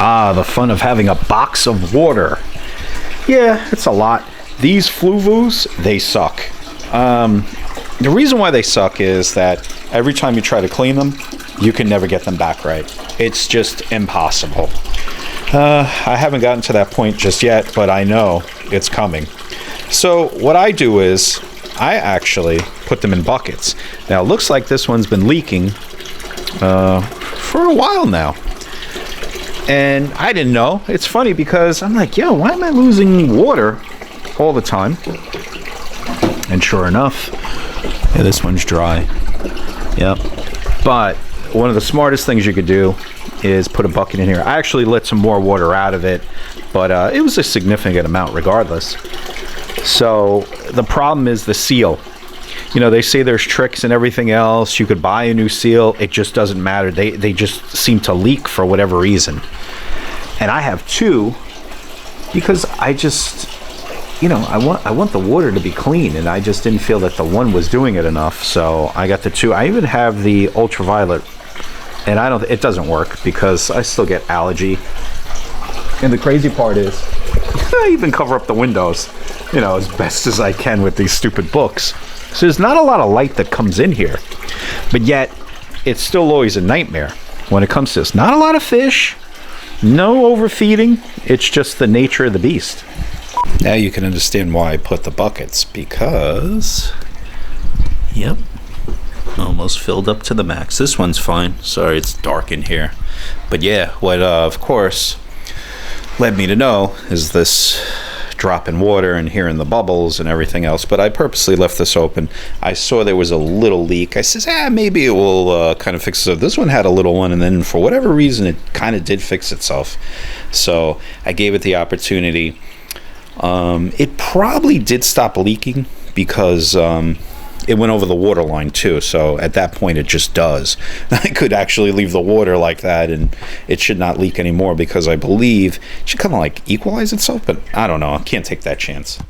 Ah, the fun of having a box of water. Yeah, it's a lot. These Fluvals, they suck. The reason why they suck is that every time you try to clean them, you can never get them back right. It's just impossible. I haven't gotten to that point just yet, but I know it's coming. So what I do is I actually put them in buckets. Now it looks like this one's been leaking for a while now. And I didn't know. It's funny because I'm like, yo, why am I losing water all the time? And sure enough, yeah, this one's dry. Yep. But one of the smartest things you could do is put a bucket in here. I actually let some more water out of it, but it was a significant amount regardless. So the problem is the seal. You know, they say there's tricks and everything else. You could buy a new seal. It just doesn't matter. They just seem to leak for whatever reason. And I have two because I just, you know, I want the water to be clean, and I just didn't feel that the one was doing it enough. So I got the two. I even have the ultraviolet, and it doesn't work because I still get allergy. And the crazy part is I even cover up the windows, you know, as best as I can with these stupid books. So there's not a lot of light that comes in here, but yet it's still always a nightmare when it comes to this. Not a lot of fish, no overfeeding. It's just the nature of the beast. Now you can understand why I put the buckets, because, yep, almost filled up to the max. This one's fine. Sorry, it's dark in here. But yeah, what of course led me to know is this drop in water and hearing the bubbles and everything else. But I purposely left this open. I saw there was a little leak. I says, maybe it will kind of fix it. This one had a little one, and then for whatever reason it kind of did fix itself. So I gave it the opportunity. It probably did stop leaking because it went over the water line too, so at that point it just does. I could actually leave the water like that and it should not leak anymore, because I believe it should kind of like equalize itself, but I don't know, I can't take that chance.